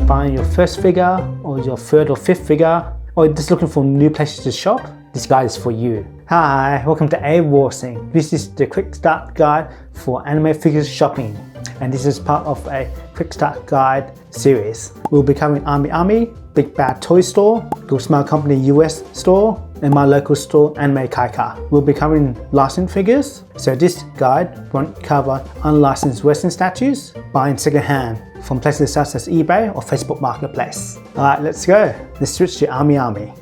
buying your first figure or your third or fifth figure, or just looking for new places to shop, this guide is for you. Hi, welcome to A-Warsing. This is the quick start guide for anime figures shopping, and this is part of a quick start guide series. We'll be covering Army, Big Bad Toy Store, Good Smile Company US store, and my local store Anime Kaika. We'll be covering licensed figures, so this guide won't cover unlicensed Western statues, buying secondhand from places such as eBay or Facebook Marketplace. Alright, let's go. Let's switch to Army.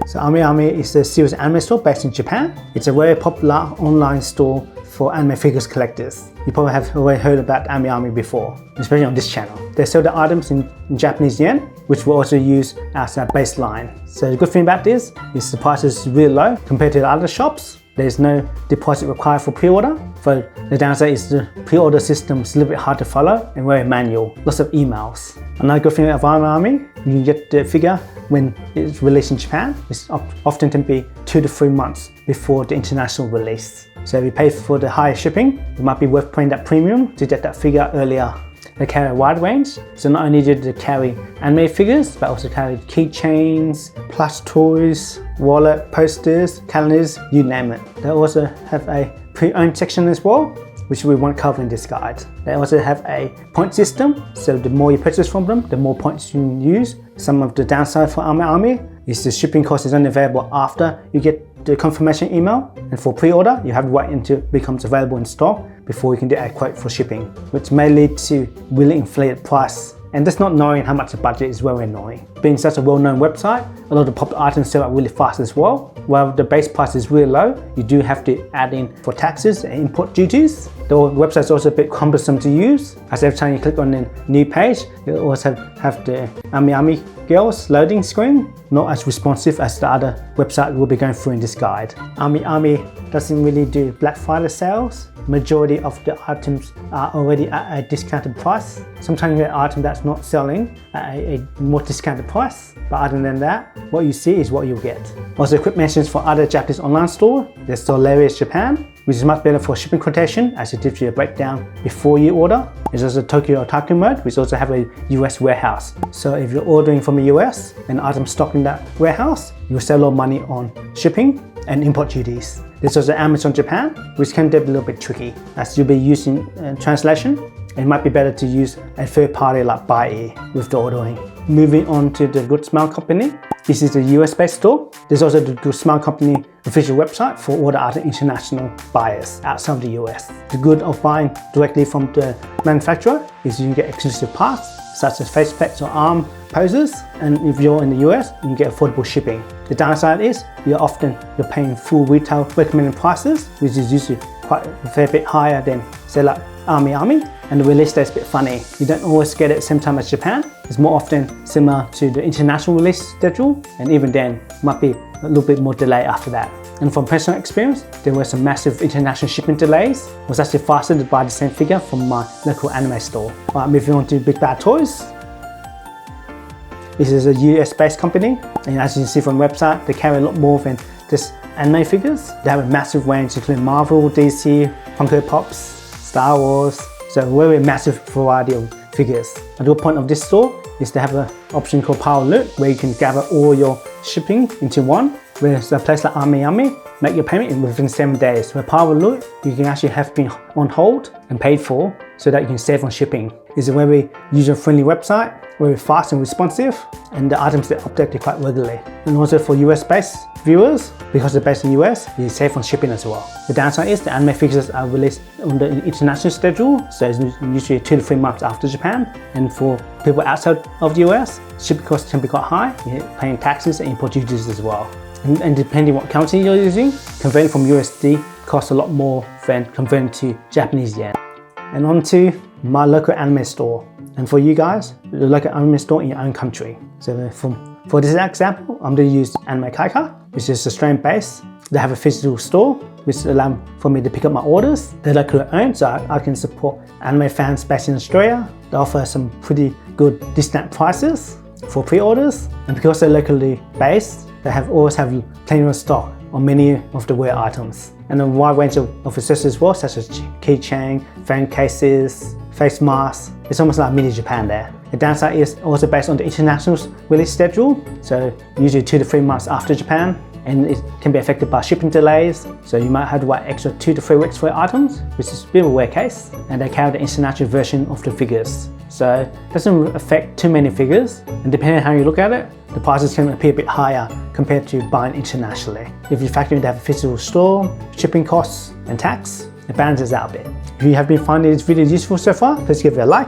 So Army is a serious anime store based in Japan. It's a very popular online store for anime figures collectors. You probably have already heard about Army before, especially on this channel. They sell the items in Japanese yen, which we'll also use as a baseline. So the good thing about this is the price is really low compared to the other shops. There's no deposit required for pre-order. So the downside is the pre-order system is a little bit hard to follow and very manual, lots of emails. Another good thing about Army, you can get the figure when it's released in Japan. It's often can be 2 to 3 months before the international release. So if you pay for the higher shipping, it might be worth paying that premium to get that figure earlier. They carry a wide range, so not only do they carry anime figures, but also carry keychains, plush toys, wallet, posters, calendars, you name it. They also have a pre-owned section as well, which we won't cover in this guide. They also have a point system, so the more you purchase from them, the more points you can use. Some of the downside for Army is the shipping cost is only available after you get the confirmation email, and for pre-order you have to wait until it becomes available in stock before you can do a quote for shipping, which may lead to really inflated price. And just not knowing how much the budget is very annoying. Being such a well-known website, a lot of the popular items sell out really fast as well. While the base price is really low, you do have to add in for taxes and import duties. The website is also a bit cumbersome to use, as every time you click on a new page, you also have the Army girls loading screen, not as responsive as the other website we'll be going through in this guide. Army doesn't really do Black Friday sales. Majority of the items are already at a discounted price. Sometimes you get an item that's not selling at a more discounted price, but other than that, what you see is what you'll get. Also, quick mentions for other Japanese online store. There's Solaris Japan, which is much better for shipping quotation as it gives you a breakdown before you order. There's also Tokyo Otaku mode, which also have a US warehouse. So if you're ordering from the US and items stocked in that warehouse, you'll save a lot of money on shipping and import duties. There's also Amazon Japan, which can be a little bit tricky as you'll be using translation. It might be better to use a third party like Buy with the ordering. Moving on to the Good Smile Company. This is a US-based store. There's also the Good Smile Company official website for all the other international buyers outside of the US. The good of buying directly from the manufacturer is you can get exclusive parts such as face packs or arm poses, and if you're in the US, you can get affordable shipping. The downside is you're paying full retail recommended prices, which is usually quite a fair bit higher than say like Army, and the release date is a bit funny. You don't always get it at the same time as Japan. It's more often similar to the international release schedule, and even then might be a little bit more delay after that. And from personal experience, there were some massive international shipping delays. It was actually faster to buy the same figure from my local anime store. Alright, moving on to Big Bad Toys. This is a US-based company, and as you can see from the website, they carry a lot more than just anime figures. They have a massive range including Marvel, DC, Funko Pops, Star Wars, so a very massive variety of figures. The good point of this store is they have an option called Power Loot, where you can gather all your shipping into one. Whereas a place like Army, make your payment within 7 days. With Power Loot, you can actually have been on hold and paid for so that you can save on shipping. It's a very user-friendly website, very fast and responsive, and the items are updated quite regularly. And also for US-based viewers, because they're based in the US, you save on shipping as well. The downside is the anime figures are released on the international schedule, so it's usually 2 to 3 months after Japan. And for people outside of the US, shipping costs can be quite high. You're paying taxes and import duties as well. And depending what currency you're using, converting from USD costs a lot more than converting to Japanese yen. And on to my local anime store. And for you guys, the local anime store in your own country. So for this example, I'm going to use Anime Kaika, which is Australian based. They have a physical store, which allows for me to pick up my orders. They're locally owned, so I can support anime fans based in Australia. They offer some pretty good discount prices for pre-orders. And because they're locally based, they always have plenty of stock on many of the wear items. And a wide range of accessories as well, such as keychain, phone cases, face masks. It's almost like mini Japan there. The downside is also based on the international release schedule, so usually 2 to 3 months after Japan, and it can be affected by shipping delays, so you might have to wait extra 2 to 3 weeks for your items, which is a bit of a rare case, and they carry the international version of the figures. So it doesn't affect too many figures, and depending on how you look at it, the prices can appear a bit higher compared to buying internationally. If you factor in to have a physical store, shipping costs, and tax, it balances out a bit. If you have been finding this video useful so far, please give it a like.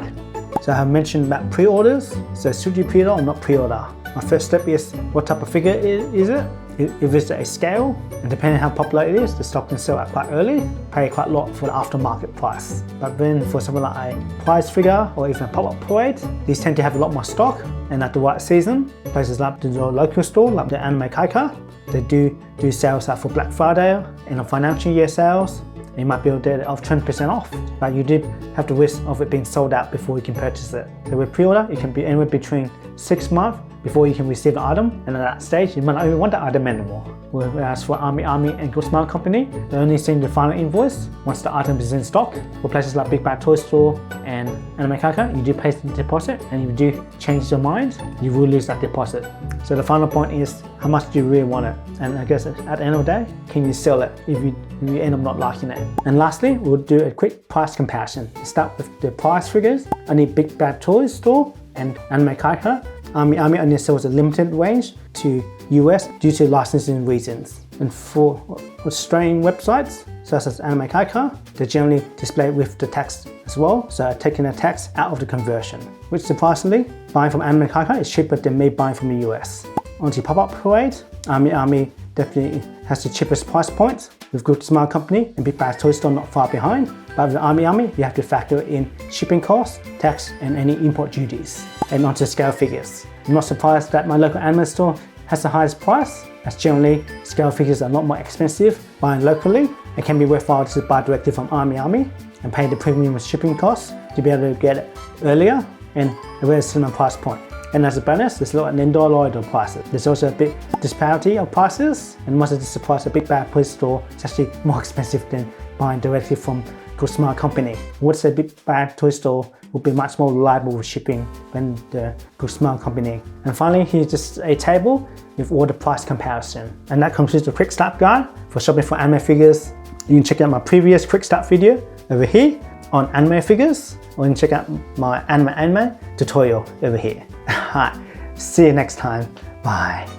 So I have mentioned about pre-orders, so should you pre-order or not pre-order? My first step is what type of figure is it? If it's a scale, and depending on how popular it is, the stock can sell out quite early, pay quite a lot for the aftermarket price. But then for something like a prize figure or even a pop-up parade, these tend to have a lot more stock, and at the right season, places like the local store, like the Anime Kaika, they do sales out for Black Friday and on financial year sales. You might be able to get it off 20% off, but you do have the risk of it being sold out before you can purchase it. So with pre-order, it can be anywhere between 6 months before you can receive the item, and at that stage, you might not even want the item anymore. Whereas for Army and Good Smile Company, they only send the final invoice once the item is in stock. For places like Big Bad Toy Store and Anime Kaika, you do pay the deposit, and if you do change your mind, you will lose that deposit. So the final point is, how much do you really want it? And I guess at the end of the day, can you sell it if you end up not liking it? And lastly, we'll do a quick price comparison. Start with the price figures. Only Big Bad Toy Store and Anime Kaika. Army only sells a limited range to US due to licensing reasons. And for Australian websites, such as Anime Kaika, they generally display with the tax as well, so taking the tax out of the conversion, which surprisingly, buying from Anime Kaika is cheaper than me buying from the US. Onto Pop-Up Parade, Army definitely has the cheapest price points, with Good Smile Company and Big Bad Toy Store not far behind. But with Army, you have to factor in shipping costs, tax, and any import duties. And onto scale figures. I'm not surprised that my local anime store has the highest price, as generally scale figures are a lot more expensive buying locally. It can be worthwhile to buy directly from Army and pay the premium shipping costs to be able to get it earlier and a very similar price point. And as a bonus, there's a lot of Nendoroid prices. There's also a big disparity of prices, and most of the price of Big Bad Toy Store is actually more expensive than buying directly from Good Smile Company. What's a Big Bad Toy Store will be much more reliable with shipping than the Good Smile Company. And finally, here's just a table with all the price comparison. And that concludes the quick start guide for shopping for anime figures. You can check out my previous quick start video over here on anime figures, or you can check out my anime tutorial over here. Alright, see you next time. Bye.